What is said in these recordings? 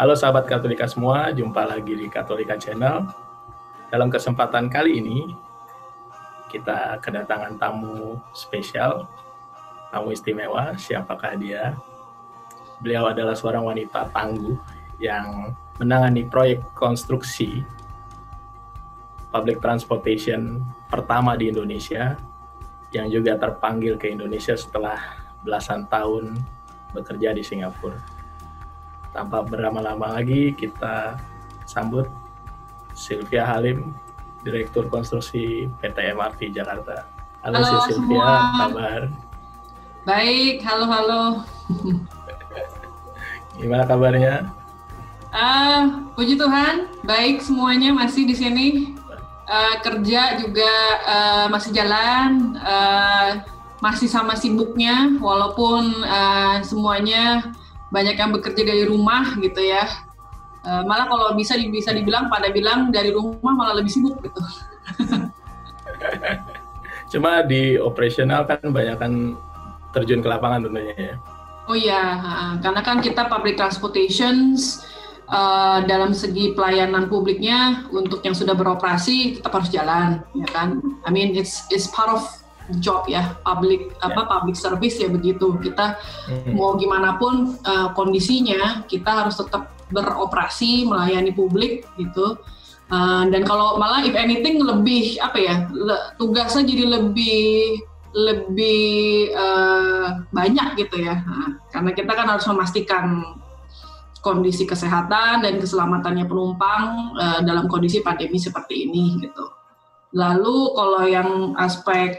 Halo sahabat Katolika semua, jumpa lagi di Katolika Channel. Dalam kesempatan kali ini, kita kedatangan tamu spesial, tamu istimewa. Siapakah dia? Beliau adalah seorang wanita tangguh yang menangani proyek konstruksi public transportation pertama di Indonesia, yang juga terpanggil ke Indonesia setelah belasan tahun bekerja di Singapura. Tanpa berlama-lama lagi, kita sambut Sylvia Halim, Direktur Konstruksi PT MRT Jakarta. Halo Sylvia, semua. Kabar? Baik, halo. Gimana kabarnya? Puji Tuhan, baik semuanya masih di sini. Kerja juga masih jalan, masih sama sibuknya, walaupun semuanya banyak yang bekerja dari rumah gitu ya. Malah kalau bisa dibilang pada bilang dari rumah malah lebih sibuk gitu. Cuma di operasional kan banyak kan terjun ke lapangan tentunya ya. Oh iya, karena kan kita public transportations, dalam segi pelayanan publiknya untuk yang sudah beroperasi tetap harus jalan, ya kan? I mean it's part of job ya, public service ya begitu. Kita mau gimana pun kondisinya kita harus tetap beroperasi melayani publik gitu. Dan kalau malah if anything lebih tugasnya jadi lebih banyak gitu ya. Karena kita kan harus memastikan kondisi kesehatan dan keselamatannya penumpang dalam kondisi pandemi seperti ini gitu. Lalu kalau yang aspek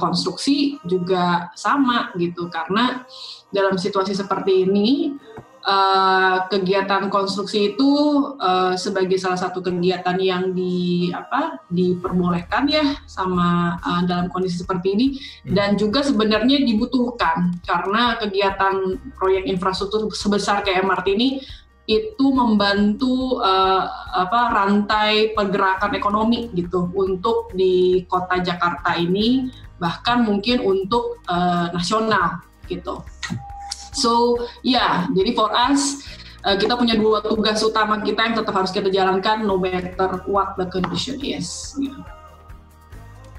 konstruksi juga sama gitu, karena dalam situasi seperti ini kegiatan konstruksi itu sebagai salah satu kegiatan yang diperbolehkan ya sama dalam kondisi seperti ini, dan juga sebenarnya dibutuhkan karena kegiatan proyek infrastruktur sebesar kayak MRT ini itu membantu rantai pergerakan ekonomi gitu untuk di kota Jakarta ini, bahkan mungkin untuk nasional gitu. So jadi for us kita punya dua tugas utama kita yang tetap harus kita jalankan no matter what the condition is.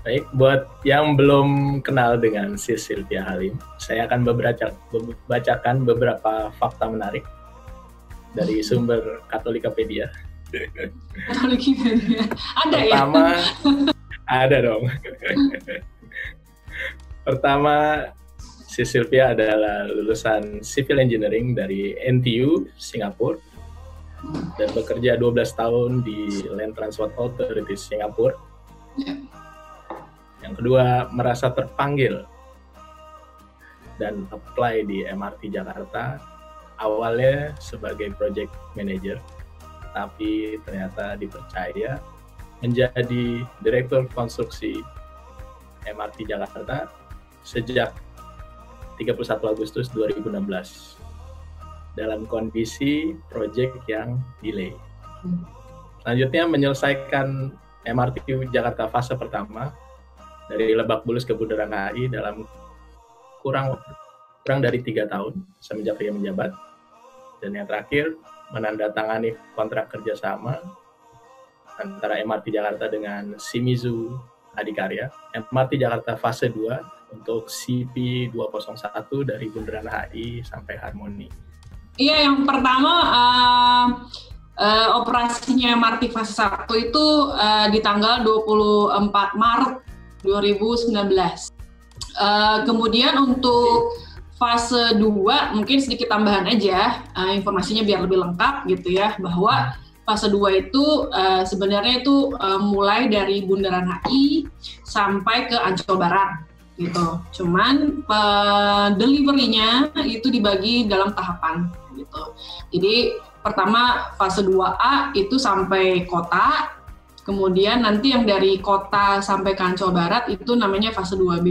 Baik, buat yang belum kenal dengan Sylvia Halim, saya akan bacakan beberapa fakta menarik dari sumber Katolikapedia. Katolikapedia. Ada Pertama, ya? Ada dong. Pertama, Sylvia adalah lulusan Civil Engineering dari NTU, Singapura, dan bekerja 12 tahun di Land Transport Authority Singapura. Yang kedua, merasa terpanggil dan apply di MRT Jakarta, awalnya sebagai project manager, tapi ternyata dipercaya menjadi direktur konstruksi MRT Jakarta sejak 31 Agustus 2016 dalam kondisi project yang delay. Selanjutnya menyelesaikan MRT Jakarta fase pertama dari Lebak Bulus ke Bundaran HI dalam kurang dari 3 tahun semenjak ia menjabat. Dan yang terakhir, menandatangani kontrak kerjasama antara MRT Jakarta dengan Shimizu Adikarya, MRT Jakarta fase 2 untuk CP201 dari Bundaran HI sampai Harmoni. Iya, yang pertama operasinya MRT fase 1 itu di tanggal 24 Maret 2019. Kemudian untuk fase 2 mungkin sedikit tambahan aja informasinya biar lebih lengkap gitu ya, bahwa fase 2 itu sebenarnya itu mulai dari Bundaran HI sampai ke Ancol Barat gitu. Cuman delivery-nya itu dibagi dalam tahapan gitu. Jadi pertama fase 2A itu sampai kota, kemudian nanti yang dari kota sampai ke Ancol Barat itu namanya fase 2B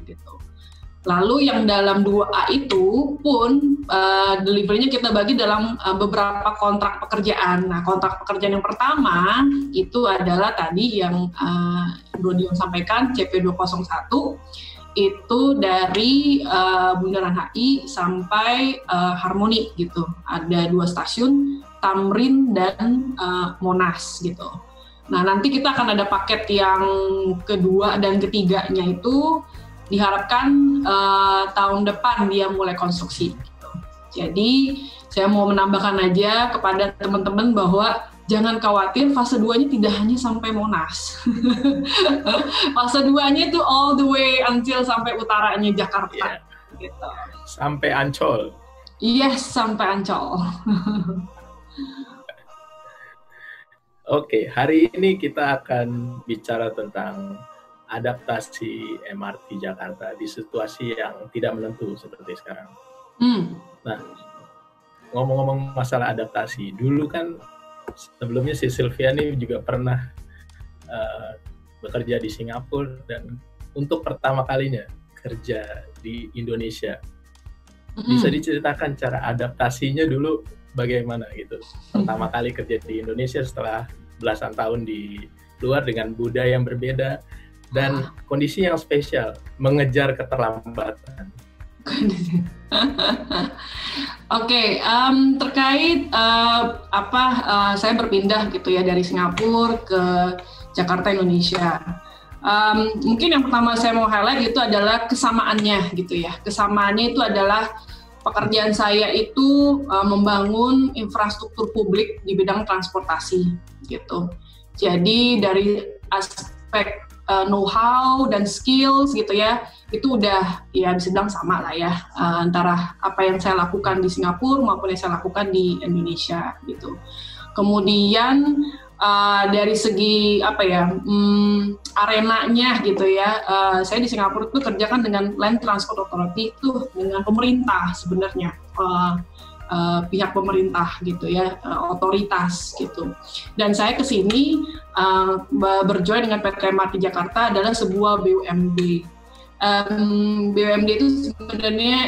gitu. Lalu yang dalam 2A itu pun delivery-nya kita bagi dalam beberapa kontrak pekerjaan. Nah, kontrak pekerjaan yang pertama itu adalah tadi yang Brodion sampaikan, CP201, itu dari Bundaran HI sampai Harmoni gitu. Ada 2 stasiun, Tamrin dan Monas gitu. Nah, nanti kita akan ada paket yang kedua dan ketiganya itu diharapkan tahun depan dia mulai konstruksi gitu. Jadi saya mau menambahkan aja kepada teman-teman bahwa jangan khawatir, fase 2-nya tidak hanya sampai Monas. Fase 2-nya itu all the way until sampai utaranya Jakarta. Gitu. Sampai Ancol. Yes, sampai Ancol. Oke, hari ini kita akan bicara tentang adaptasi MRT Jakarta di situasi yang tidak menentu seperti sekarang. Nah, ngomong-ngomong masalah adaptasi, dulu kan sebelumnya si Sylvia ini juga pernah bekerja di Singapura dan untuk pertama kalinya kerja di Indonesia. Bisa diceritakan cara adaptasinya dulu bagaimana gitu? Pertama kali kerja di Indonesia setelah belasan tahun di luar dengan budaya yang berbeda dan kondisi yang spesial, mengejar keterlambatan. Oke, terkait saya berpindah gitu ya dari Singapura ke Jakarta, Indonesia. Mungkin yang pertama saya mau highlight itu adalah kesamaannya gitu ya. Kesamaannya itu adalah pekerjaan saya itu membangun infrastruktur publik di bidang transportasi gitu. Jadi dari aspek know-how dan skills gitu ya, itu udah ya bisa bilang sama lah ya antara apa yang saya lakukan di Singapura maupun yang saya lakukan di Indonesia gitu. Kemudian dari segi arenanya gitu ya, saya di Singapura itu kerjakan dengan Land Transport Authority itu dengan pemerintah sebenarnya. Pihak pemerintah gitu ya, otoritas gitu. Dan saya ke sini berjoin dengan PT MRT Jakarta adalah sebuah BUMD. BUMD itu sebenarnya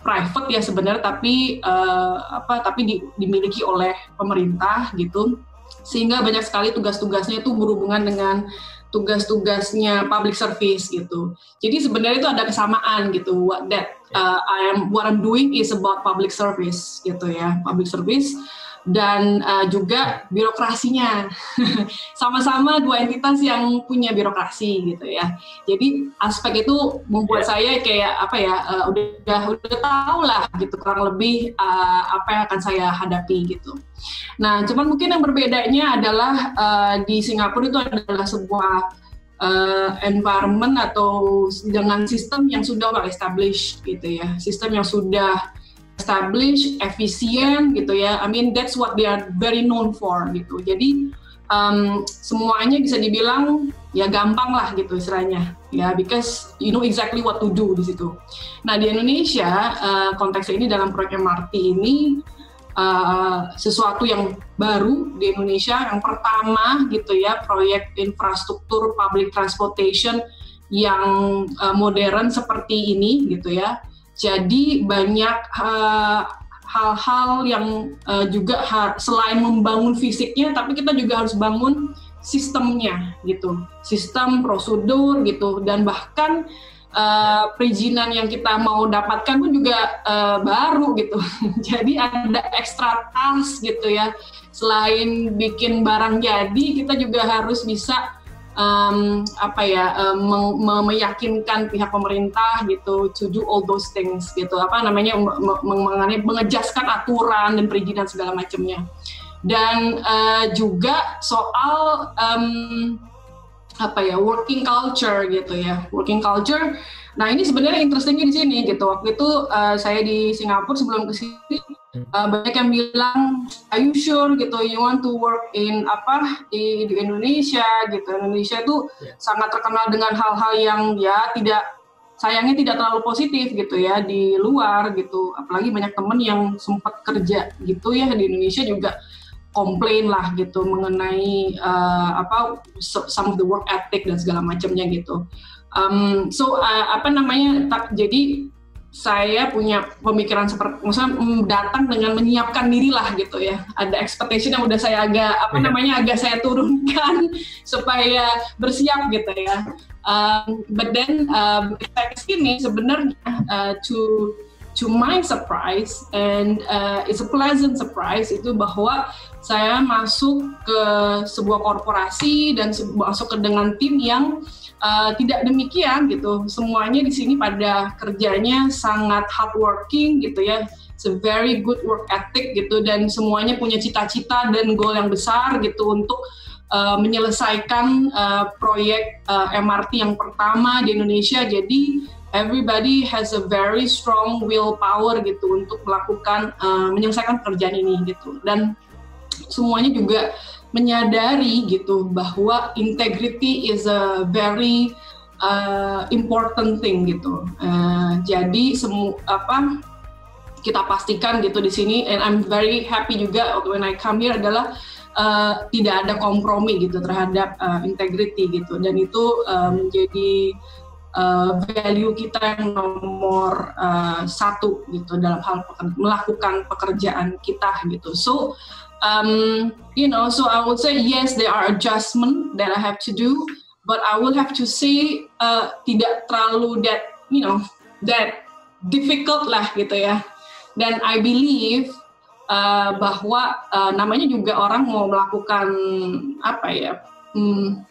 private ya sebenarnya, tapi dimiliki oleh pemerintah gitu. Sehingga banyak sekali tugas-tugasnya itu berhubungan dengan tugas-tugasnya public service gitu. Jadi sebenarnya itu ada kesamaan gitu. What I'm doing is about public service gitu ya, public service dan juga birokrasinya. Sama-sama 2 entitas yang punya birokrasi gitu ya. Jadi aspek itu membuat saya kayak udah tahu lah gitu kurang lebih apa yang akan saya hadapi gitu. Nah, cuman mungkin yang berbedanya adalah di Singapura itu adalah sebuah environment atau dengan sistem yang sudah well established gitu ya, sistem yang sudah established, efisien gitu ya. I mean that's what they are very known for gitu. Jadi semuanya bisa dibilang ya gampang lah gitu istilahnya ya, because you know exactly what to do di situ. Nah di Indonesia konteksnya ini dalam proyek MRT ini sesuatu yang baru di Indonesia, yang pertama gitu ya, proyek infrastruktur public transportation yang modern seperti ini gitu ya. Jadi banyak hal-hal yang juga selain membangun fisiknya, tapi kita juga harus bangun sistemnya gitu, sistem prosedur gitu, dan bahkan perizinan yang kita mau dapatkan pun juga baru gitu. Jadi ada extra task gitu ya. Selain bikin barang jadi, kita juga harus bisa meyakinkan pihak pemerintah gitu to do all those things gitu, mengejaskan aturan dan perizinan segala macamnya. Dan juga soal working culture gitu ya, working culture. Nah ini sebenarnya interestingnya di sini gitu. Waktu itu saya di Singapura sebelum ke sini banyak yang bilang, are you sure gitu you want to work in di Indonesia gitu. Indonesia tuh sangat terkenal dengan hal-hal yang ya sayangnya tidak terlalu positif gitu ya di luar gitu. Apalagi banyak temen yang sempat kerja gitu ya di Indonesia juga komplain lah gitu mengenai some of the work ethic dan segala macamnya gitu. Jadi saya punya pemikiran seperti, maksudnya datang dengan menyiapkan diri lah gitu ya. Ada expectation yang udah saya agak saya turunkan supaya bersiap gitu ya. But then saya kesini sebenarnya to my surprise, and it's a pleasant surprise, itu bahwa saya masuk ke sebuah korporasi dan masuk ke dengan tim yang tidak demikian gitu. Semuanya di sini pada kerjanya sangat hardworking gitu ya. It's a very good work ethic gitu, dan semuanya punya cita-cita dan goal yang besar gitu untuk menyelesaikan proyek MRT yang pertama di Indonesia. Jadi everybody has a very strong willpower gitu untuk melakukan menyelesaikan pekerjaan ini gitu, dan semuanya juga menyadari gitu bahwa integrity is a very important thing gitu. Jadi kita pastikan gitu di sini, and I'm very happy juga when I come here adalah tidak ada kompromi gitu terhadap integrity gitu, dan itu menjadi value kita yang nomor satu gitu dalam hal melakukan pekerjaan kita gitu. So so I would say yes, there are adjustments that I have to do, but I will have to say tidak terlalu that difficult lah gitu ya. Dan I believe bahwa namanya juga orang mau melakukan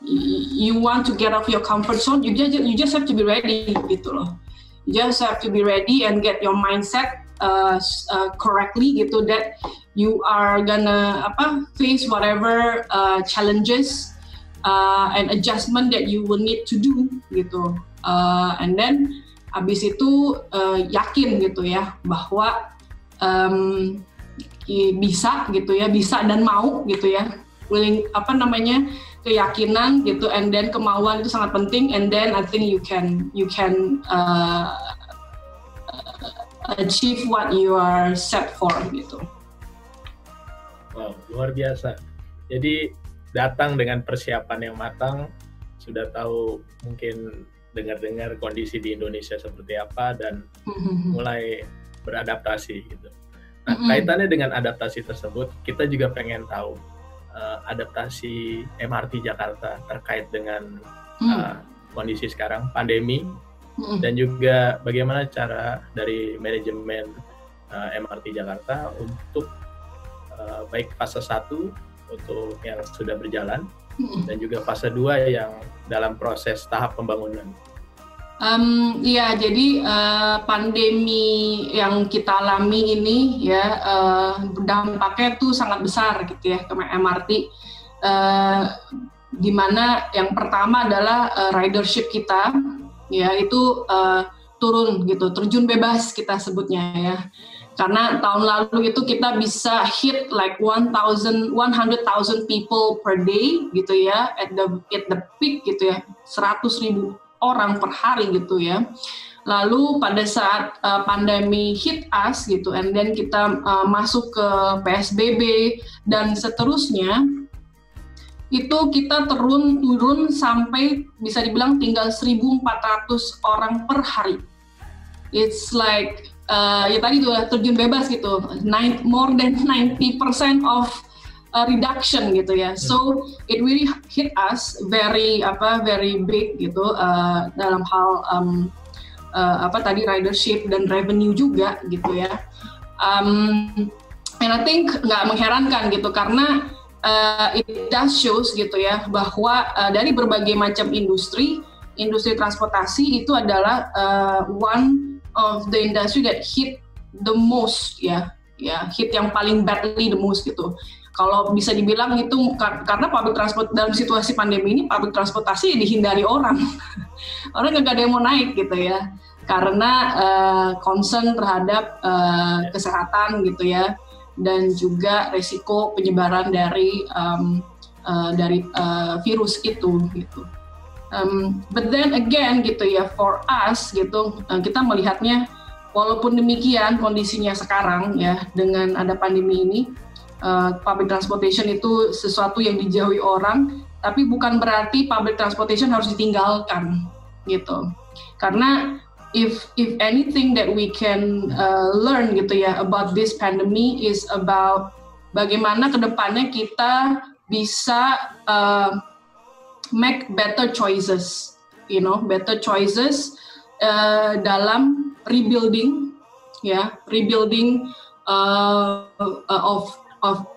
you want to get off your comfort zone, you just have to be ready gitu loh. You just have to be ready and get your mindset correctly gitu, that you are gonna face whatever challenges and adjustment that you will need to do gitu, and then abis itu yakin gitu ya bahwa bisa gitu ya, bisa dan mau gitu ya, willing keyakinan gitu, and then kemauan itu sangat penting, and then I think you can achieve what you are set for gitu. Wow, luar biasa. Jadi datang dengan persiapan yang matang, sudah tahu mungkin dengar-dengar kondisi di Indonesia seperti apa, dan mulai beradaptasi gitu. Nah, kaitannya dengan adaptasi tersebut, kita juga pengen tahu adaptasi MRT Jakarta terkait dengan kondisi sekarang, pandemi, dan juga bagaimana cara dari manajemen MRT Jakarta untuk baik fase 1 untuk yang sudah berjalan, dan juga fase 2 yang dalam proses tahap pembangunan. Ya, jadi pandemi yang kita alami ini ya dampaknya tuh sangat besar gitu ya ke MRT. Di mana yang pertama adalah ridership kita, ya itu turun gitu, terjun bebas kita sebutnya ya. Karena tahun lalu itu kita bisa hit like 100,000 people per day gitu ya, at the peak gitu ya, 100,000 orang per hari gitu ya. Lalu pada saat pandemi hit us gitu, and then kita masuk ke PSBB dan seterusnya, itu kita turun sampai bisa dibilang tinggal 1.400 orang per hari. It's like ya tadi tuh terjun bebas gitu, more than 90% of reduction gitu ya. So it really hit us very big gitu dalam hal tadi ridership dan revenue juga gitu ya. And I think nggak mengherankan gitu, karena it does shows gitu ya bahwa dari berbagai macam industri transportasi itu adalah one of the industry that hit the most ya, hit yang paling badly the most gitu. Kalau bisa dibilang itu karena public transport dalam situasi pandemi ini, public transportasi dihindari orang. Orang nggak ada yang mau naik gitu ya, karena concern terhadap kesehatan gitu ya, dan juga resiko penyebaran dari virus itu gitu. But then again gitu ya, for us gitu, kita melihatnya walaupun demikian kondisinya sekarang ya dengan ada pandemi ini, public transportation itu sesuatu yang dijauhi orang, tapi bukan berarti public transportation harus ditinggalkan gitu. Karena if anything that we can learn gitu ya about this pandemic is about bagaimana kedepannya kita bisa make better choices better choices dalam rebuilding of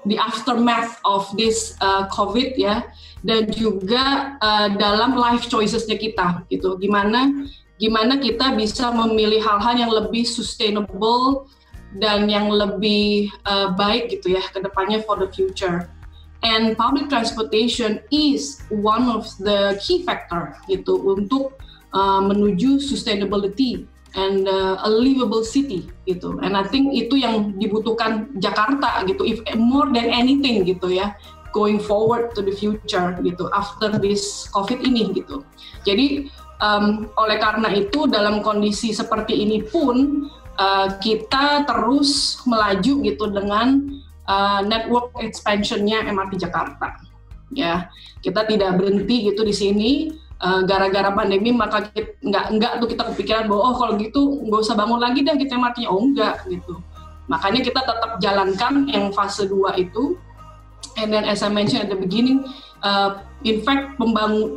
the aftermath of this COVID ya, dan juga dalam life choicesnya kita gitu, gimana kita bisa memilih hal-hal yang lebih sustainable dan yang lebih baik gitu ya ke depannya for the future. And public transportation is one of the key factor gitu untuk menuju sustainability and a livable city gitu. And I think itu yang dibutuhkan Jakarta gitu, if more than anything gitu ya, going forward to the future gitu after this COVID ini gitu. Jadi oleh karena itu dalam kondisi seperti ini pun kita terus melaju gitu dengan network expansion-nya MRT Jakarta. Ya, kita tidak berhenti gitu di sini. Gara-gara pandemi maka enggak tuh kita kepikiran bahwa kalau gitu nggak usah bangun lagi deh gitu MRT-nya, enggak gitu. Makanya kita tetap jalankan yang fase 2 itu, and then as I mentioned at the beginning, in fact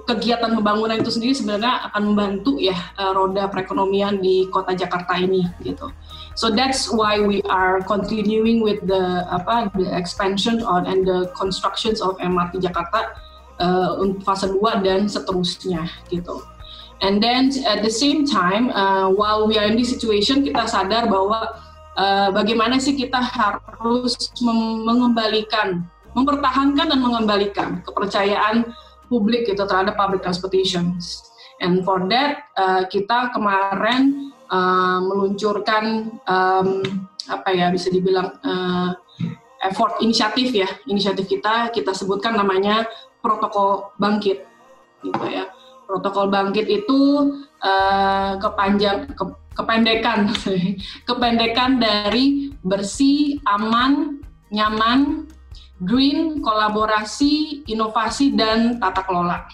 kegiatan pembangunan itu sendiri sebenarnya akan membantu ya roda perekonomian di kota Jakarta ini gitu. So that's why we are continuing with the expansion and the constructions of MRT Jakarta untuk fase 2 dan seterusnya gitu. And then at the same time, while we are in this situation, kita sadar bahwa bagaimana sih kita harus mempertahankan dan mengembalikan kepercayaan publik gitu terhadap public transportation. And for that, kita kemarin meluncurkan bisa dibilang inisiatif kita sebutkan namanya Protokol Bangkit gitu ya. Protokol Bangkit itu kependekan dari bersih, aman, nyaman, green, kolaborasi, inovasi, dan tata kelola.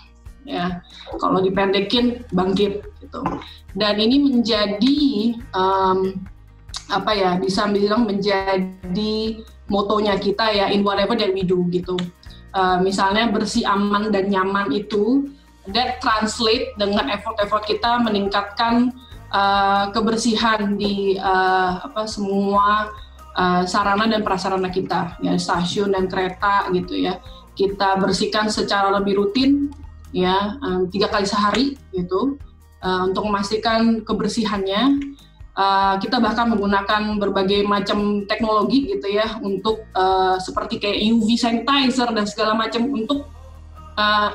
Ya, kalau dipendekin Bangkit gitu. Dan ini menjadi bisa bilang menjadi motonya kita ya, in whatever that we do gitu. Misalnya bersih, aman, dan nyaman itu that translate dengan effort kita meningkatkan kebersihan di semua sarana dan prasarana kita ya, stasiun dan kereta gitu ya. Kita bersihkan secara lebih rutin ya, 3 kali sehari gitu untuk memastikan kebersihannya. Kita bahkan menggunakan berbagai macam teknologi gitu ya untuk seperti kayak UV sanitizer dan segala macam untuk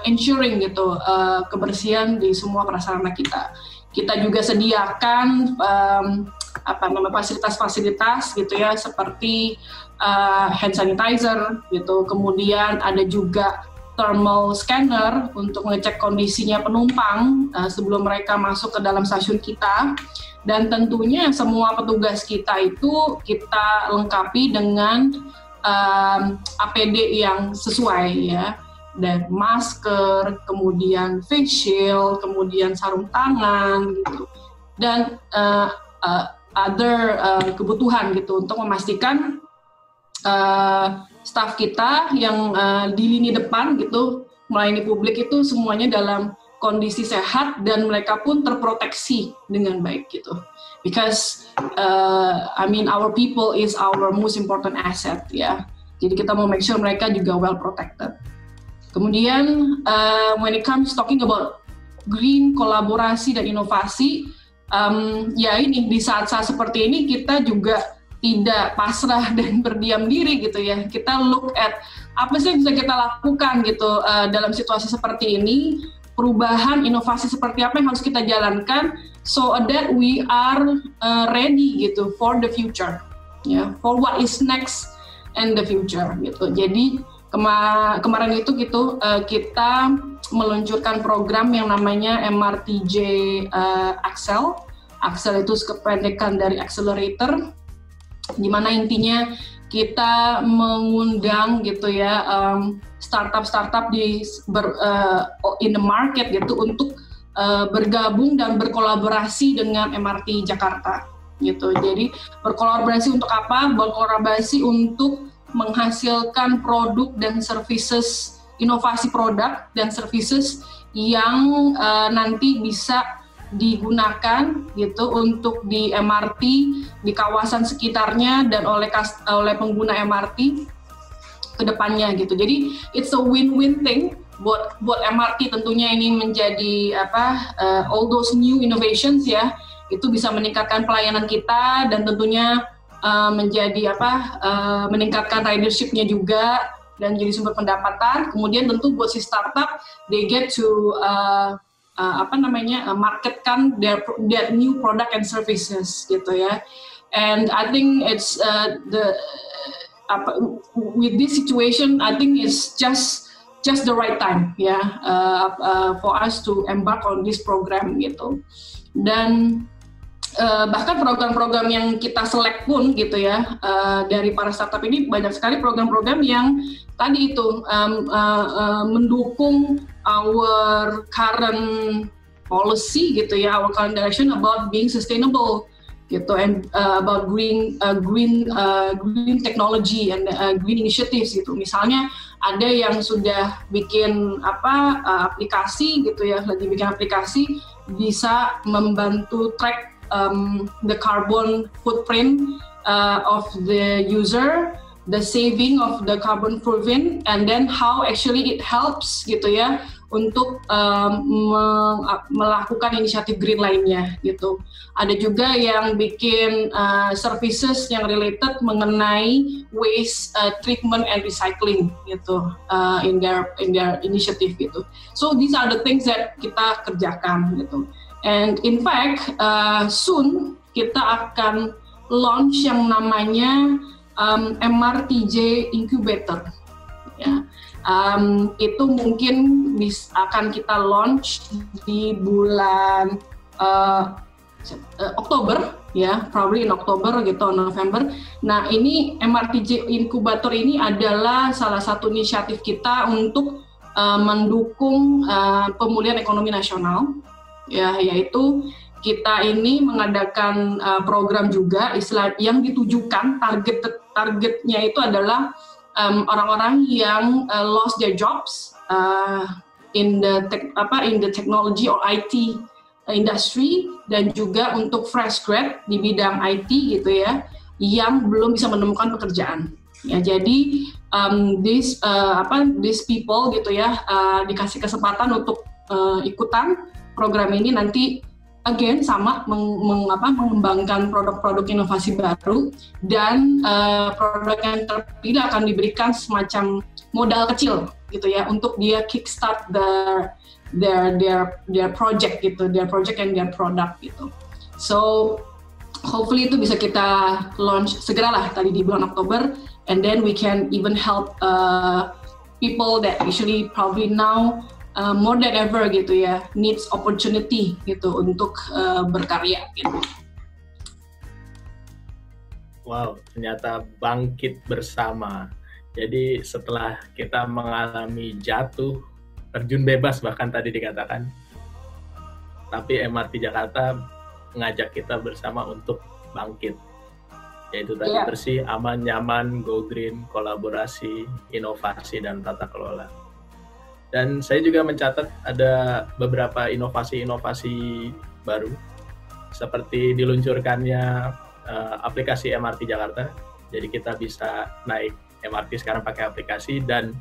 ensuring gitu kebersihan di semua prasarana kita. Kita juga sediakan fasilitas-fasilitas gitu ya seperti hand sanitizer gitu. Kemudian ada juga thermal scanner untuk mengecek kondisinya penumpang sebelum mereka masuk ke dalam stasiun kita. Dan tentunya semua petugas kita itu kita lengkapi dengan APD yang sesuai ya, dan masker, kemudian face shield, kemudian sarung tangan gitu, dan other kebutuhan gitu untuk memastikan staf kita yang di lini depan gitu melayani publik itu semuanya dalam kondisi sehat dan mereka pun terproteksi dengan baik gitu. Because our people is our most important asset ya. Jadi kita mau make sure mereka juga well protected. Kemudian when it comes talking about green, kolaborasi dan inovasi, di saat-saat seperti ini kita juga tidak pasrah dan berdiam diri gitu ya. Kita look at apa sih yang bisa kita lakukan gitu dalam situasi seperti ini. Perubahan, inovasi seperti apa yang harus kita jalankan so that we are ready gitu for the future, ya, for what is next and the future gitu. Jadi kemarin itu gitu kita meluncurkan program yang namanya MRTJ Axel. Axel itu kependekan dari accelerator, di mana intinya kita mengundang gitu ya startup in the market gitu untuk bergabung dan berkolaborasi dengan MRT Jakarta gitu. Jadi berkolaborasi untuk apa? Berkolaborasi untuk menghasilkan produk dan services inovasi produk dan services yang nanti bisa digunakan gitu untuk di MRT, di kawasan sekitarnya dan oleh pengguna MRT ke depannya gitu. Jadi it's a win-win thing buat MRT, tentunya ini menjadi all those new innovations ya, itu bisa meningkatkan pelayanan kita dan tentunya meningkatkan ridership-nya juga dan jadi sumber pendapatan. Kemudian tentu buat si startup, they get to marketkan their new product and services gitu ya. And I think it's with this situation, I think it's just the right time ya for us to embark on this program gitu. Dan bahkan program-program yang kita select pun gitu ya, dari para startup ini banyak sekali program-program yang tadi itu mendukung our current policy gitu ya, our current direction about being sustainable gitu, and about green technology and green initiatives gitu. Misalnya ada yang sudah bikin aplikasi gitu ya, lagi bikin aplikasi bisa membantu track the carbon footprint of the user, the saving of the carbon footprint, and then how actually it helps gitu ya untuk melakukan inisiatif green lainnya gitu. Ada juga yang bikin services yang related mengenai waste treatment and recycling gitu in their initiative gitu. So these are the things that kita kerjakan gitu. And in fact, soon kita akan launch yang namanya MRTJ Incubator. Ya, itu mungkin akan kita launch di bulan Oktober, ya, probably in Oktober gitu, November. Nah, ini MRTJ Incubator ini adalah salah satu inisiatif kita untuk mendukung pemulihan ekonomi nasional. Ya, yaitu kita ini mengadakan program juga yang ditujukan targetnya itu adalah orang-orang yang lost their jobs in the technology or IT industry, dan juga untuk fresh grad di bidang IT gitu ya, yang belum bisa menemukan pekerjaan. Ya, jadi these people gitu ya dikasih kesempatan untuk ikutan program ini, nanti again sama mengembangkan produk-produk inovasi baru, dan produk yang terpilih akan diberikan semacam modal kecil gitu ya untuk dia kickstart their project gitu, their project and their product gitu. So hopefully itu bisa kita launch segeralah tadi di bulan Oktober, and then we can even help people that actually probably now more than ever gitu ya, needs opportunity gitu untuk berkarya gitu. Wow, ternyata bangkit bersama. Jadi setelah kita mengalami jatuh, terjun bebas bahkan tadi dikatakan, tapi MRT Jakarta mengajak kita bersama untuk bangkit. Yaitu tadi bersih, aman, nyaman, go green, kolaborasi, inovasi, dan tata kelola. Dan saya juga mencatat ada beberapa inovasi-inovasi baru, seperti diluncurkannya aplikasi MRT Jakarta. Jadi kita bisa naik MRT sekarang pakai aplikasi, dan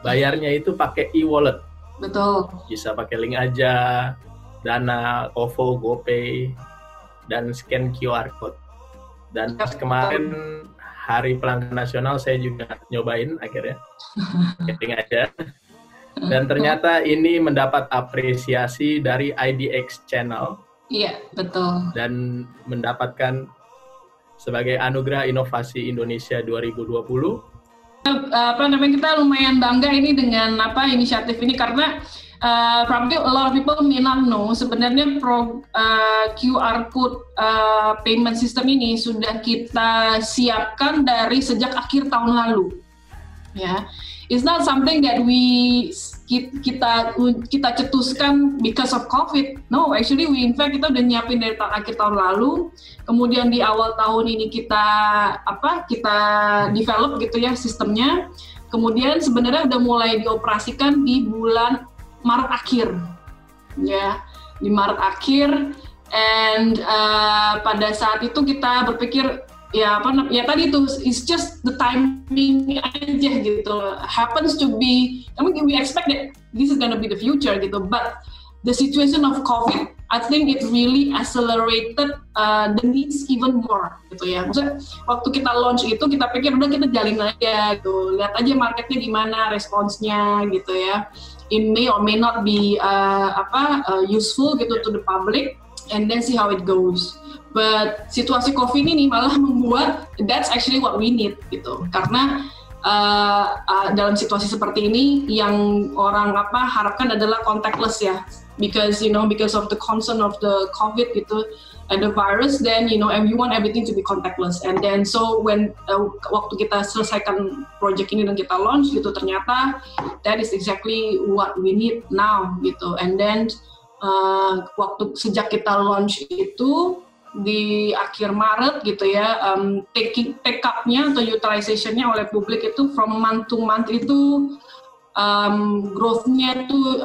bayarnya itu pakai e-wallet. Betul. Bisa pakai link aja, Dana, OVO, GoPay, dan scan QR code. Dan kemarin Hari Pelanggan Nasional saya juga nyobain akhirnya, link aja. Dan ternyata ini mendapat apresiasi dari IDX Channel. Iya, betul. Dan mendapatkan sebagai Anugerah Inovasi Indonesia 2020. Kita lumayan bangga ini dengan inisiatif ini, karena probably a lot of people may not know sebenarnya QR code payment system ini sudah kita siapkan dari sejak akhir tahun lalu. Ya. It's not something that kita cetuskan because of COVID. No, actually kita udah nyiapin dari akhir tahun lalu. Kemudian di awal tahun ini kita develop gitu ya sistemnya. Kemudian sebenarnya udah mulai dioperasikan di bulan Maret akhir, ya, di Maret akhir. And pada saat itu kita berpikir ya tadi itu it's just the timing aja gitu, happens to be. I mean we expect that this is gonna be the future gitu, but the situation of COVID, I think it really accelerated the needs even more gitu ya. Maksudnya waktu kita launch itu kita pikir udah kita jalin aja gitu, lihat aja marketnya gimana responsnya gitu ya. It may or may not be useful gitu to the public, and then see how it goes. But situasi COVID ini malah membuat that's actually what we need gitu. Karena dalam situasi seperti ini yang orang harapkan adalah contactless ya. Because of the concern of the COVID gitu and the virus, then and we want everything to be contactless. And then so when waktu kita selesaikan project ini dan kita launch gitu, ternyata that is exactly what we need now gitu. And then waktu sejak kita launch itu di akhir Maret gitu ya, take up-nya atau utilization-nya oleh publik itu from month to month itu growth-nya tuh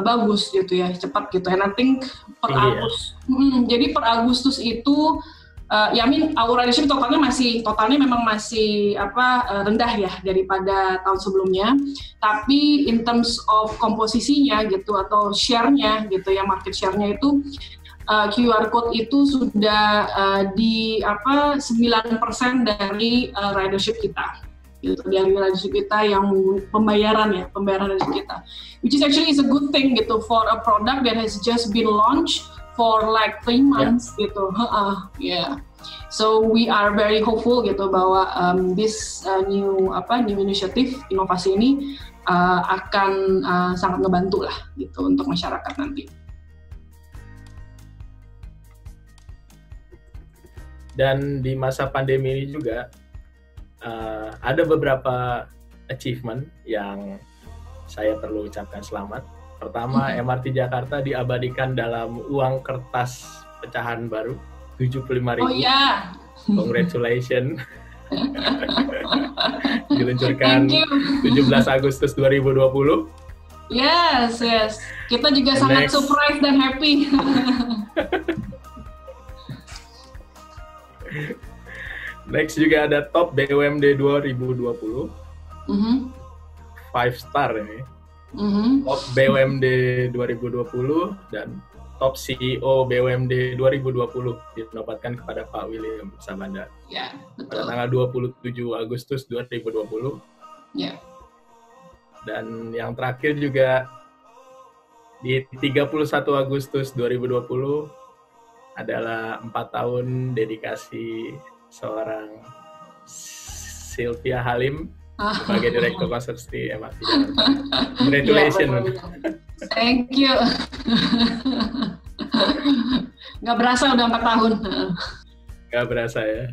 bagus gitu ya, cepat gitu. And I think per Agustus, jadi per Agustus itu our ridership totalnya memang masih rendah ya daripada tahun sebelumnya. Tapi in terms of komposisinya gitu atau share-nya gitu ya, market share-nya itu QR code itu sudah di 9% dari ridership kita. Gitu, dari ridership kita yang pembayaran ridership kita, which is actually is a good thing gitu for a product that has just been launched for like 3 months gitu. So we are very hopeful gitu bahwa this new initiative inovasi ini akan sangat ngebantu lah gitu untuk masyarakat nanti. Dan di masa pandemi ini juga ada beberapa achievement yang saya perlu ucapkan selamat. Pertama, MRT Jakarta diabadikan dalam uang kertas pecahan baru 75.000. Oh iya. Congratulations. Diluncurkan 17 Agustus 2020. Yes. Kita juga sangat surprise dan happy. Next juga ada top BUMD 2020. 5 star ini. Top BUMD 2020 dan top CEO BUMD 2020 dinobatkan kepada Pak William Sabanda. Ya, betul. Pada tanggal 27 Agustus 2020. Ya. Dan yang terakhir juga di 31 Agustus 2020 adalah 4 tahun dedikasi seorang Sylvia Halim sebagai Direktur Konstruksi MRT Jakarta. Congratulations. Thank you. Nggak berasa udah 4 tahun. Nggak berasa ya.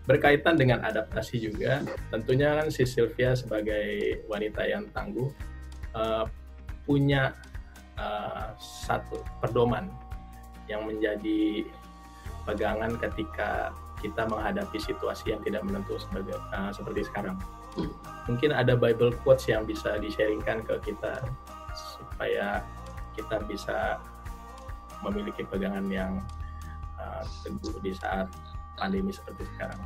Berkaitan dengan adaptasi juga, tentunya kan si Sylvia sebagai wanita yang tangguh punya satu pedoman yang menjadi pegangan ketika kita menghadapi situasi yang tidak menentu seperti sekarang. Mungkin ada Bible quotes yang bisa di-sharingkan ke kita supaya kita bisa memiliki pegangan yang teguh di saat pandemi seperti sekarang.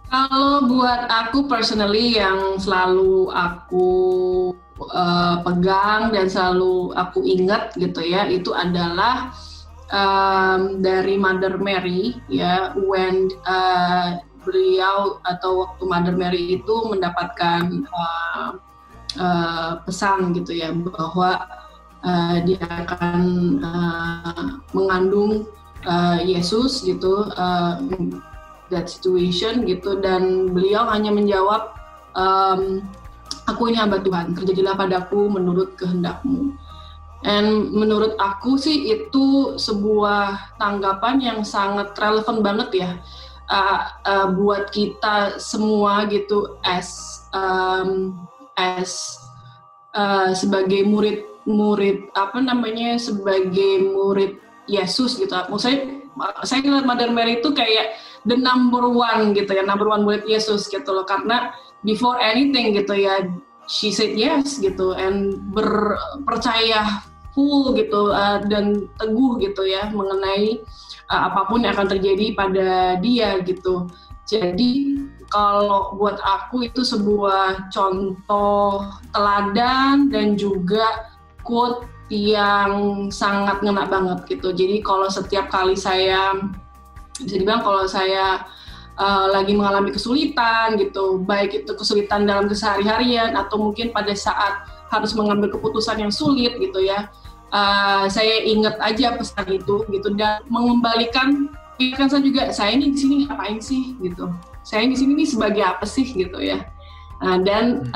Kalau buat aku personally yang selalu aku pegang dan selalu aku ingat gitu ya, itu adalah dari Mother Mary ya, when beliau atau waktu Mother Mary itu mendapatkan pesan gitu ya bahwa dia akan mengandung Yesus gitu, that situation gitu, dan beliau hanya menjawab, aku ini hamba Tuhan, terjadilah padaku menurut kehendak-Mu. And menurut aku sih itu sebuah tanggapan yang sangat relevan banget ya buat kita semua gitu sebagai murid sebagai murid Yesus gitu. Saya ngeliat Mother Mary itu kayak the number one gitu ya, number one murid Yesus gitu loh, karena before anything gitu ya, she said yes gitu, and percaya full gitu dan teguh gitu ya mengenai apapun yang akan terjadi pada dia gitu. Jadi kalau buat aku itu sebuah contoh teladan dan juga quote yang sangat ngena banget gitu. Jadi kalau setiap kali saya, bisa dibilang kalau saya lagi mengalami kesulitan gitu, baik itu kesulitan dalam keseharian atau mungkin pada saat harus mengambil keputusan yang sulit gitu ya, saya ingat aja pesan itu gitu, dan mengembalikan pikiran saya juga, saya ini di sini ngapain sih gitu, saya di sini nih sebagai apa sih gitu ya. Dan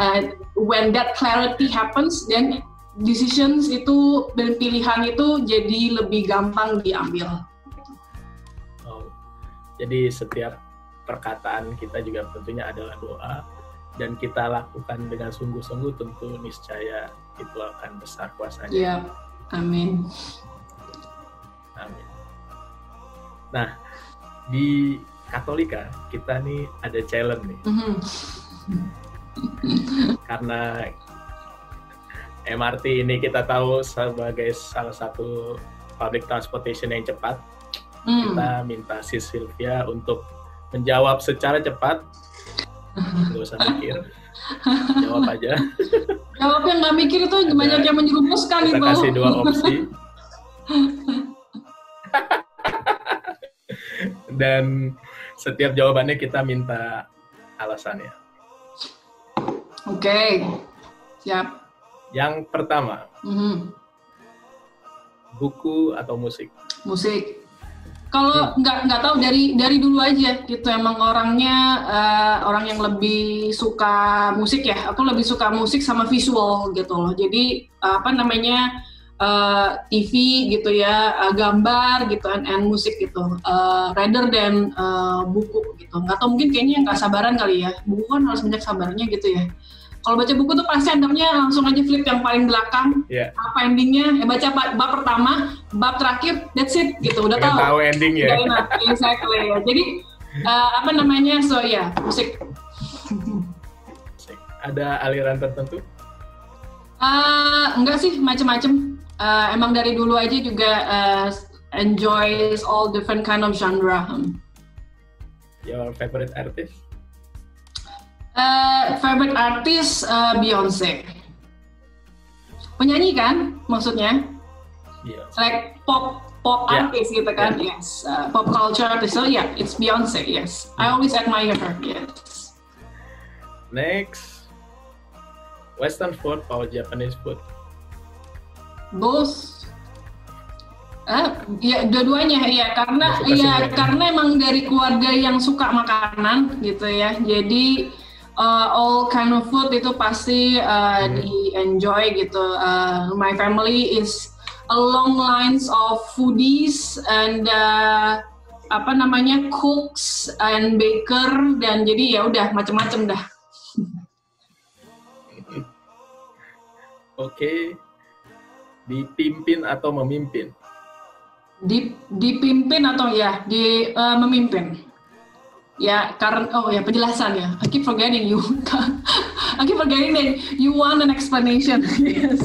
when that clarity happens, then decisions itu dan pilihan itu jadi lebih gampang diambil. Oh, jadi setiap perkataan kita juga tentunya adalah doa, dan kita lakukan dengan sungguh-sungguh, tentu niscaya itu akan besar kuasanya. Iya, amin. Amin. Nah, di Katolika kita nih ada challenge nih. Karena MRT ini kita tahu sebagai salah satu public transportation yang cepat, kita minta si Sylvia untuk menjawab secara cepat, nggak usah mikir, jawab aja. Jawab yang nggak mikir itu banyak yang menjerumuskan itu. Kita kasih 2 opsi. Dan setiap jawabannya kita minta alasannya. Oke, siap. Yang pertama, buku atau musik? Musik. Kalau nggak tahu dari dulu aja gitu, emang orangnya orang yang lebih suka musik ya. Aku lebih suka musik sama visual gitu loh. Jadi TV gitu ya, gambar gitu, and musik gitu, rather than buku gitu. Nggak tahu, mungkin kayaknya nggak sabaran kali ya. Buku kan harus banyak sabarnya gitu ya. Kalau baca buku tuh pasti endingnya langsung aja flip yang paling belakang, apa endingnya, baca bab pertama, bab terakhir, that's it gitu, udah tahu endingnya. Exactly. Jadi so ya, musik. Ada aliran tertentu? Enggak sih, macem-macem. Emang dari dulu aja juga enjoys all different kind of genre. Your favorite artist? Favorite artist Beyonce. Penyanyi kan maksudnya? Yes. Like pop artist gitu kan? Yes. Pop culture artist. So yeah, it's Beyonce. Yes. I always admire her. Yes. Next, Western food or Japanese food? Both. Ya dua-duanya ya, karena emang dari keluarga yang suka makanan gitu ya. Jadi all kind of food itu pasti di-enjoy gitu. My family is along lines of foodies and cooks and baker, dan jadi ya udah macem-macem dah. Oke. Dipimpin atau memimpin? Dipimpin atau memimpin. Ya, karena penjelasan ya. I keep forgetting you. I keep forgetting that you want an explanation. Yes.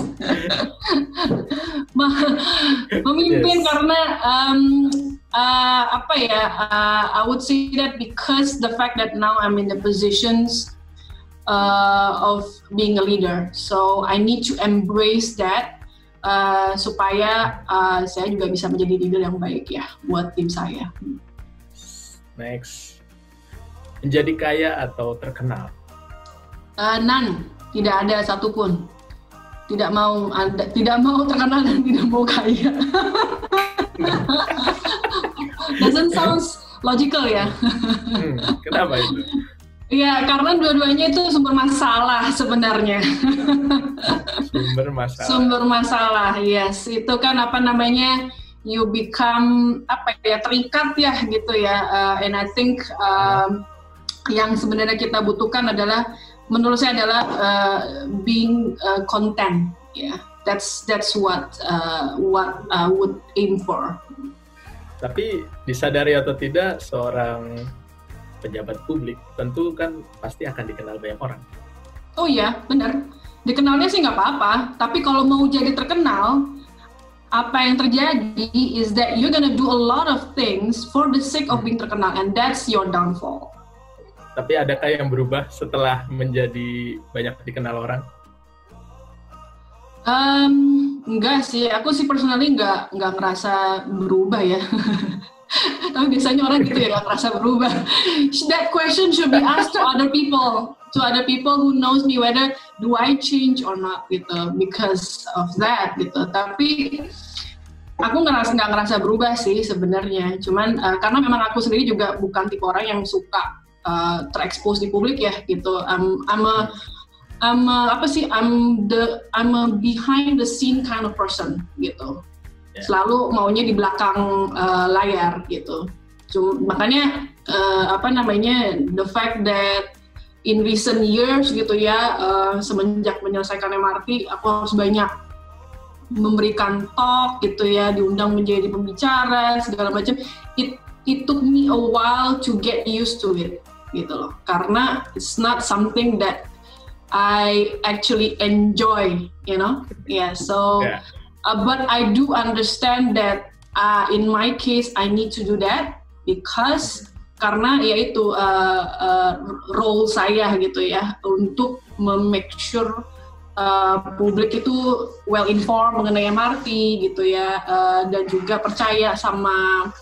Memimpin karena I would say that because the fact that now I'm in the positions of being a leader, so I need to embrace that supaya saya juga bisa menjadi leader yang baik ya buat tim saya. Next. Menjadi kaya atau terkenal? None, tidak ada satupun. Tidak mau terkenal dan tidak mau kaya. Doesn't sound logical ya. Kenapa itu? Ya, karena dua-duanya itu sumber masalah sebenarnya. Sumber masalah, yes. Itu kan you become terikat ya gitu ya. And I think yang sebenarnya kita butuhkan adalah, menurut saya adalah being content. Yeah, that's what I would aim for. Tapi disadari atau tidak, seorang pejabat publik tentu kan pasti akan dikenal banyak orang. Oh iya, benar. Dikenalnya sih nggak apa-apa, tapi kalau mau jadi terkenal, apa yang terjadi is that you're gonna do a lot of things for the sake of being terkenal, and that's your downfall. Tapi adakah yang berubah setelah menjadi banyak dikenal orang? Enggak sih, aku sih personally enggak ngerasa berubah ya. Tapi biasanya orang gitu ya, nggak ngerasa berubah. That question should be asked to other people who knows me, whether do I change or not gitu, because of that gitu. Tapi aku nggak ngerasa berubah sih sebenarnya. Cuman karena memang aku sendiri juga bukan tipe orang yang suka terekspos di publik ya gitu. I'm a behind the scene kind of person gitu. Selalu maunya di belakang layar gitu. Makanya the fact that in recent years gitu ya, semenjak menyelesaikan MRT, aku harus banyak memberikan talk gitu ya, diundang menjadi pembicara segala macam. It took me a while to get used to it gitu loh, karena it's not something that I actually enjoy, you know. But I do understand that in my case I need to do that because karena yaitu role saya gitu ya, untuk make sure publik itu well informed mengenai MRT gitu ya, dan juga percaya sama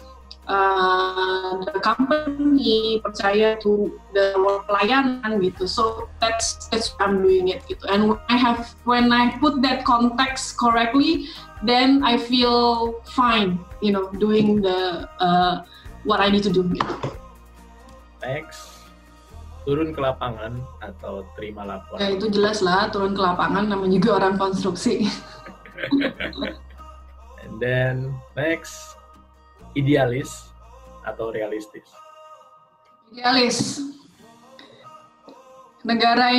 the company, percaya to the pelayanan gitu. So that's why I'm doing it gitu. And when I put that context correctly, then I feel fine, you know, doing the what I need to do gitu. Next, turun ke lapangan atau terima laporan? Ya itu jelas lah, turun ke lapangan, namanya juga orang konstruksi. And then next, idealis atau realistis? Idealis. Negara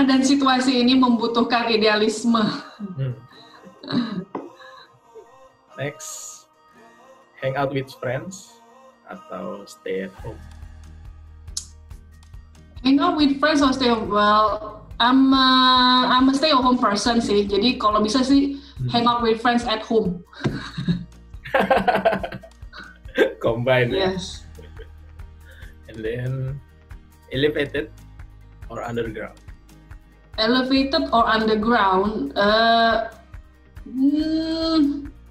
dan situasi ini membutuhkan idealisme. Next, hang out with friends atau stay at home? Hang out with friends or stay at home? Well, I'm a stay at home person sih. Jadi kalau bisa sih hang out with friends at home. Combine. Yes. And then elevated or underground? Elevated or underground?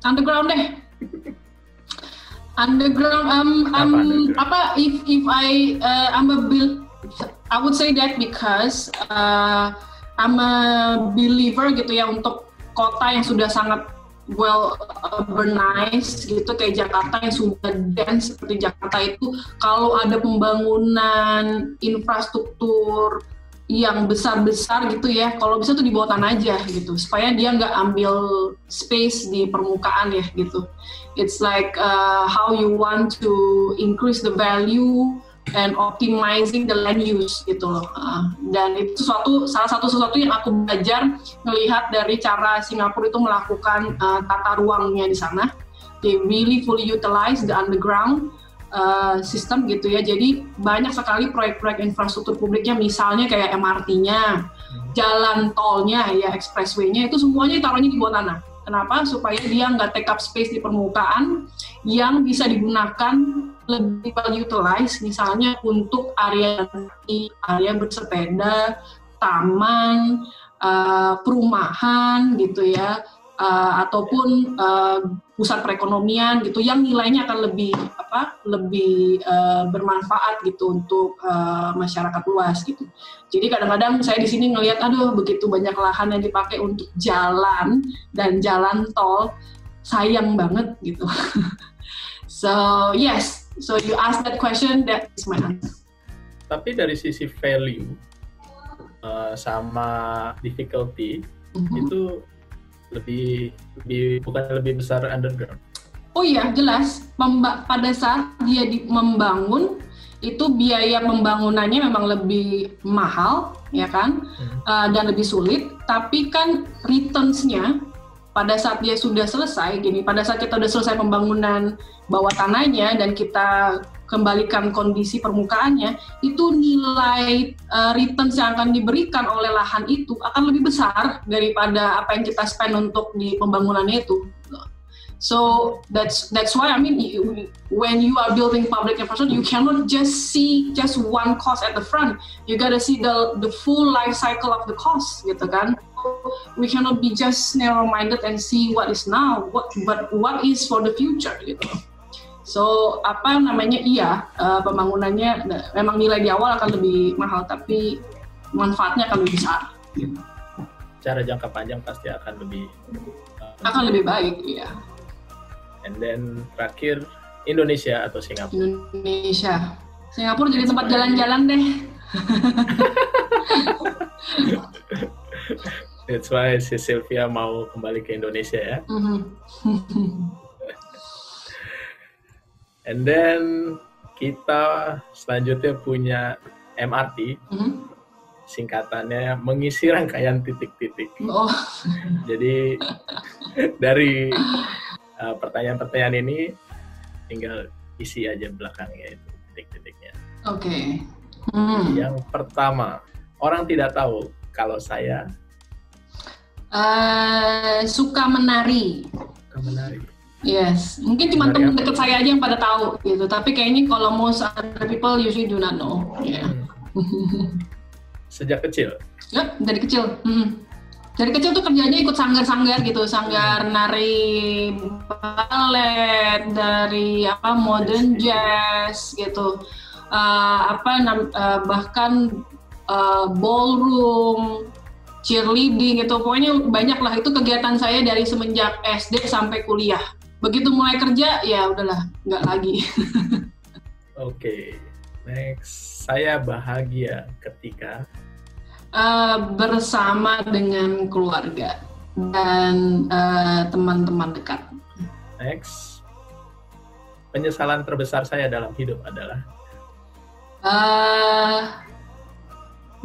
Underground deh. Underground. I would say that because I'm a believer gitu ya, untuk kota yang sudah sangat well urbanized gitu kayak Jakarta, yang sudah dense seperti Jakarta itu, kalau ada pembangunan infrastruktur yang besar-besar gitu ya, kalau bisa tuh di bawah tanah aja gitu, supaya dia nggak ambil space di permukaan ya gitu. It's like how you want to increase the value and optimizing the land use gitu loh. Dan itu salah satu sesuatu yang aku belajar melihat dari cara Singapura itu melakukan tata ruangnya di sana. They really fully utilize the underground system gitu ya. Jadi banyak sekali proyek-proyek infrastruktur publiknya, misalnya kayak MRT-nya, jalan tolnya ya, expressway-nya, itu semuanya taruhnya di bawah tanah. Kenapa? Supaya dia nggak take up space di permukaan, yang bisa digunakan lebih well utilize, misalnya untuk area bersepeda, taman, perumahan gitu ya, ataupun pusat perekonomian gitu, yang nilainya akan lebih bermanfaat gitu untuk masyarakat luas gitu. Jadi kadang-kadang saya di sini ngelihat, aduh begitu banyak lahan yang dipakai untuk jalan dan jalan tol, sayang banget gitu. So yes, so you ask that question, that is my answer. Tapi dari sisi value sama difficulty itu bukan lebih besar underground? Oh iya, jelas. Pada saat dia membangun, itu biaya pembangunannya memang lebih mahal, ya kan, dan lebih sulit. Tapi kan returns-nya pada saat dia sudah selesai, pada saat kita sudah selesai pembangunan bawah tanahnya dan kita kembalikan kondisi permukaannya, itu nilai returns yang akan diberikan oleh lahan itu akan lebih besar daripada apa yang kita spend untuk di pembangunannya itu. So that's why I mean when you are building public infrastructure, you cannot just see just one cost at the front. You gotta see the full life cycle of the cost, gitu kan? We cannot be just narrow-minded and see what is now, but what is for the future, gitu. So pembangunannya memang nilai di awal akan lebih mahal, tapi manfaatnya akan lebih besar. Gitu. Cara jangka panjang pasti akan lebih baik, ya. And then terakhir, Indonesia atau Singapura? Indonesia. Singapura jadi tempat jalan-jalan deh. That's why si Sylvia mau kembali ke Indonesia ya. And then kita selanjutnya punya MRT. Singkatannya mengisi rangkaian titik-titik. Oh. Jadi dari pertanyaan-pertanyaan ini tinggal isi aja belakangnya itu titik-titiknya. Oke. Yang pertama, orang tidak tahu kalau saya suka menari. Suka menari. Yes, mungkin cuma teman dekat saya aja yang pada tahu gitu. Tapi kayaknya kalau most other people usually do not know. Yeah. Sejak kecil? Ya, dari kecil. Dari kecil tuh kerjanya ikut sanggar-sanggar gitu, sanggar nari ballet, dari modern jazz gitu, bahkan ballroom, cheerleading gitu, pokoknya banyak lah. Itu kegiatan saya dari semenjak SD sampai kuliah. Begitu mulai kerja, ya udahlah, nggak lagi. Oke, next. Saya bahagia ketika bersama dengan keluarga dan teman-teman dekat. Next. Penyesalan terbesar saya dalam hidup adalah?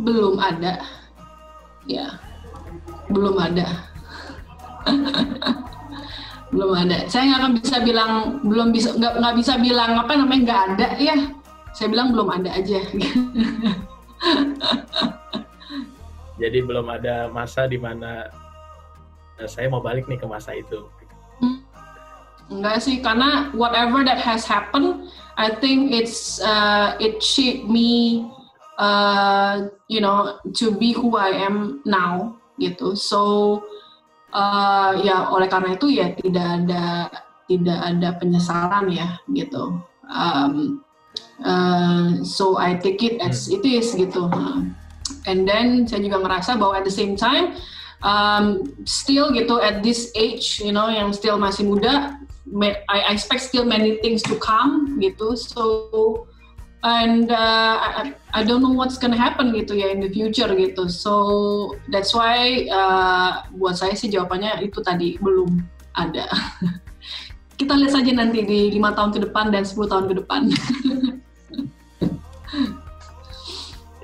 Belum ada. Ya, belum ada. Belum ada. Saya nggak bisa bilang nggak bisa bilang nggak ada ya. Saya bilang belum ada aja. Jadi belum ada masa di mana saya mau balik nih ke masa itu. Enggak sih, karena whatever that has happened, I think it shaped me, to be who I am now, gitu. So, ya oleh karena itu ya tidak ada penyesalan ya, gitu. So I take it as it is, gitu. And then saya juga ngerasa bahwa at the same time, still gitu at this age, yang still masih muda, I expect still many things to come gitu. So and I don't know what's gonna happen gitu ya in the future gitu. So that's why buat saya sih jawabannya itu tadi, belum ada. Kita lihat saja nanti di 5 tahun ke depan dan 10 tahun ke depan.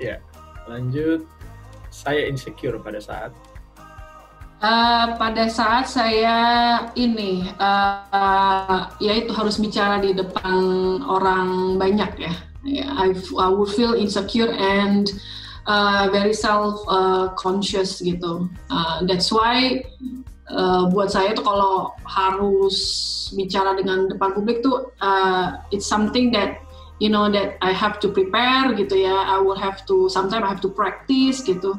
Ya, lanjut. Saya insecure pada saat saya ya itu harus bicara di depan orang banyak ya. I would feel insecure and very self conscious gitu. That's why buat saya tuh kalau harus bicara dengan depan publik tuh it's something that that I have to prepare gitu ya. I will have to sometimes I have to practice gitu.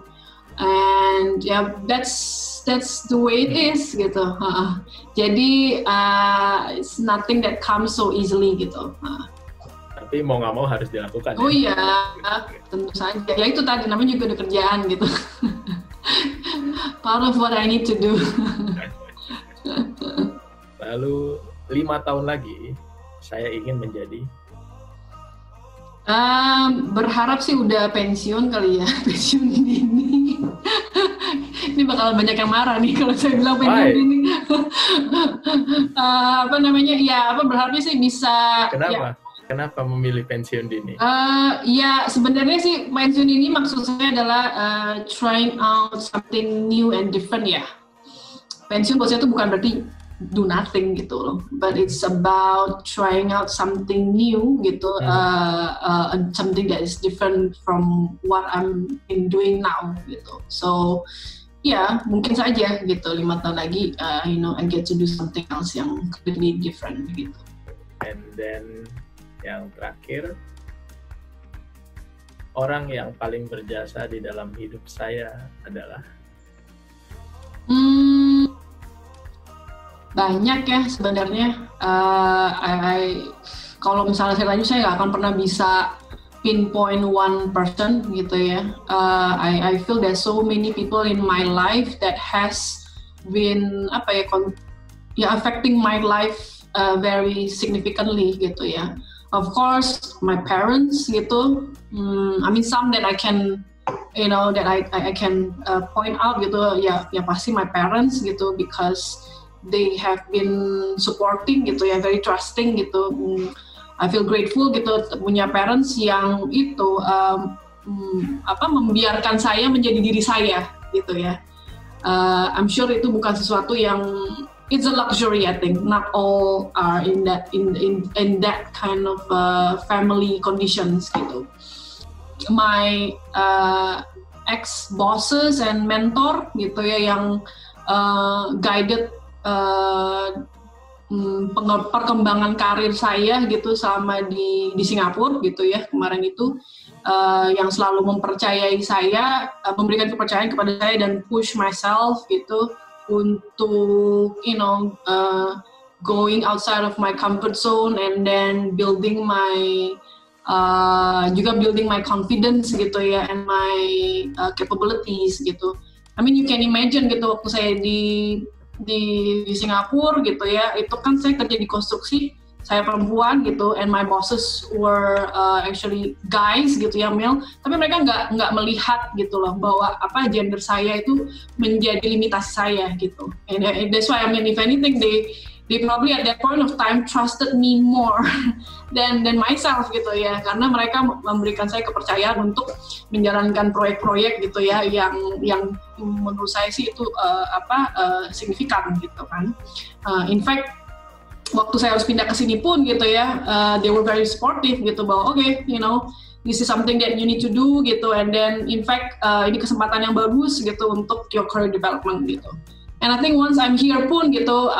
And that's the way it is gitu. Jadi it's nothing that comes so easily gitu. Tapi mau nggak mau harus dilakukan. Oh iya, tentu saja. Ya itu tadi namanya juga udah kerjaan gitu. Part of what I need to do. Lalu 5 tahun lagi saya ingin menjadi berharap sih udah pensiun kali ya, pensiun dini. Ini bakalan banyak yang marah nih kalau saya bilang pensiun dini. Berharapnya sih bisa. Kenapa? Kenapa memilih pensiun dini? Ya sebenarnya sih pensiun dini maksud saya adalah trying out something new and different ya. pensiun bosnya itu bukan berarti do nothing gitu loh, but it's about trying out something new gitu, something that is different from what I'm been doing now gitu. So ya mungkin saja gitu 5 tahun lagi, I get to do something else yang completely different gitu. And then yang terakhir, orang yang paling berjasa di dalam hidup saya adalah? Banyak ya sebenarnya. Kalau misalnya saya tanya, saya nggak akan pernah bisa pinpoint one person gitu ya. I feel there's so many people in my life that has been affecting my life very significantly gitu ya. Of course, my parents gitu. Some that I can, that I can point out gitu. Ya pasti my parents gitu, because they have been supporting gitu ya, very trusting gitu. I feel grateful gitu punya parents yang itu membiarkan saya menjadi diri saya gitu ya. I'm sure itu bukan sesuatu yang it's a luxury, I think. Not all are in that kind of family conditions gitu. My ex bosses and mentor gitu ya, yang guided perkembangan karir saya gitu selama di Singapura gitu ya kemarin itu, yang selalu mempercayai saya, memberikan kepercayaan kepada saya dan push myself gitu untuk going outside of my comfort zone and then building my confidence gitu ya, and my capabilities gitu. You can imagine gitu waktu saya di Singapura gitu ya, itu kan saya kerja di konstruksi, saya perempuan gitu, and my bosses were actually guys gitu ya, male, tapi mereka nggak melihat gitu loh bahwa gender saya itu menjadi limitasi saya gitu. And that's why if anything they probably at that point of time trusted me more than myself gitu ya, karena mereka memberikan saya kepercayaan untuk menjalankan proyek-proyek gitu ya, yang menurut saya sih itu signifikan gitu kan. In fact waktu saya harus pindah ke sini pun gitu ya, they were very supportive gitu, bahwa this is something that you need to do gitu, and then in fact ini kesempatan yang bagus gitu untuk your career development gitu. And I think once I'm here pun gitu,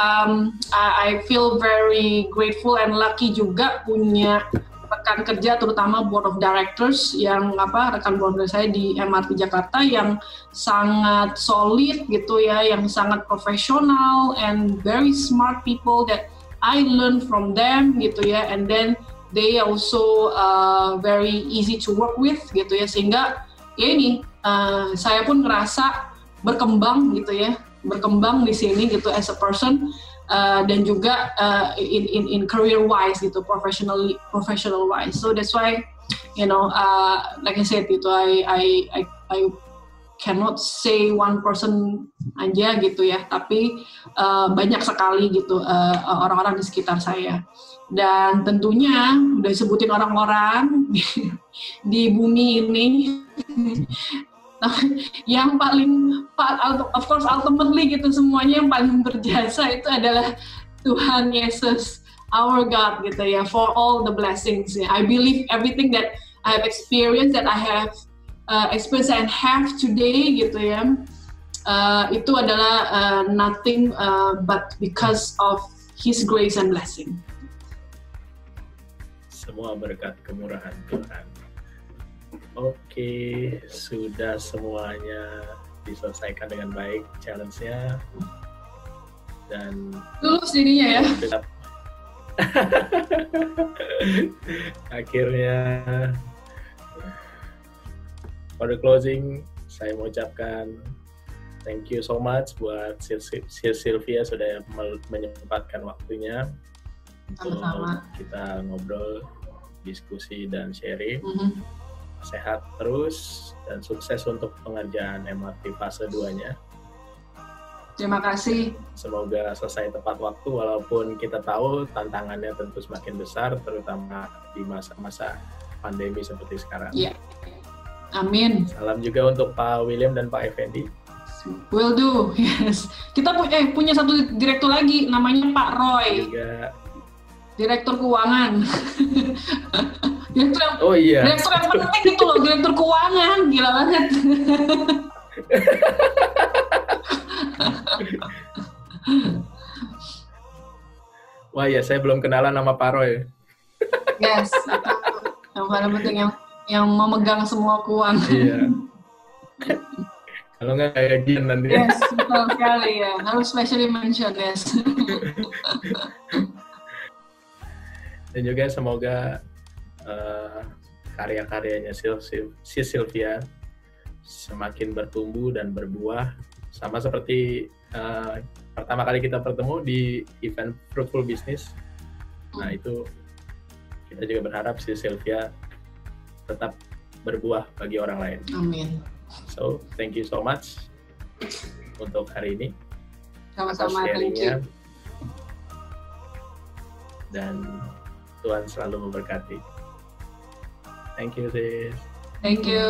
I feel very grateful and lucky juga punya rekan kerja, terutama board of directors yang rekan board saya di MRT Jakarta yang sangat solid gitu ya, yang sangat profesional and very smart people that I learn from them gitu ya, and then they also very easy to work with gitu ya, sehingga ya ini saya pun ngerasa berkembang gitu ya, berkembang di sini gitu as a person, dan juga in career wise gitu, professional wise. So that's why like I said gitu, I cannot say one person aja gitu ya, tapi banyak sekali gitu orang-orang di sekitar saya. Dan tentunya udah disebutin orang-orang di bumi ini yang paling, of course ultimately gitu, semuanya yang paling berjasa itu adalah Tuhan Yesus, our God gitu ya, for all the blessings. I believe everything that I have experienced, that I have experience and have today gitu ya, itu adalah nothing but because of His grace and blessing. Semua berkat kemurahan Tuhan. Oke, sudah semuanya diselesaikan dengan baik challenge-nya, dan lulus dirinya ya. Akhirnya for the closing, saya mau ucapkan thank you so much buat Sylvia sudah menyempatkan waktunya untuk kita ngobrol, diskusi, dan sharing. Sehat terus dan sukses untuk pengerjaan MRT fase 2-nya. Terima kasih. Semoga selesai tepat waktu, walaupun kita tahu tantangannya tentu semakin besar, terutama di masa-masa pandemi seperti sekarang. Iya. Amin. Salam juga untuk Pak William dan Pak Effendi. Will do. Yes. Kita punya satu direktur lagi, namanya Pak Roy. Juga. Direktur keuangan. Oh iya. Direktur yang penting gitu loh, direktur keuangan, gila banget. Wah ya, saya belum kenalan nama Pak Roy. Yes, yang paling penting yang memegang semua keuangan. Iya. Kalau nggak kayak Gian nanti. Yes, betul sekali ya. Harus specially mention, yes. Dan juga semoga karya-karyanya si Sylvia semakin bertumbuh dan berbuah, sama seperti pertama kali kita bertemu di event Fruitful Business. Nah itu kita juga berharap si Sylvia tetap berbuah bagi orang lain. Amin. So thank you so much untuk hari ini. Sama-sama, thank you. Dan Tuhan selalu memberkati. Thank you, sis. Thank you.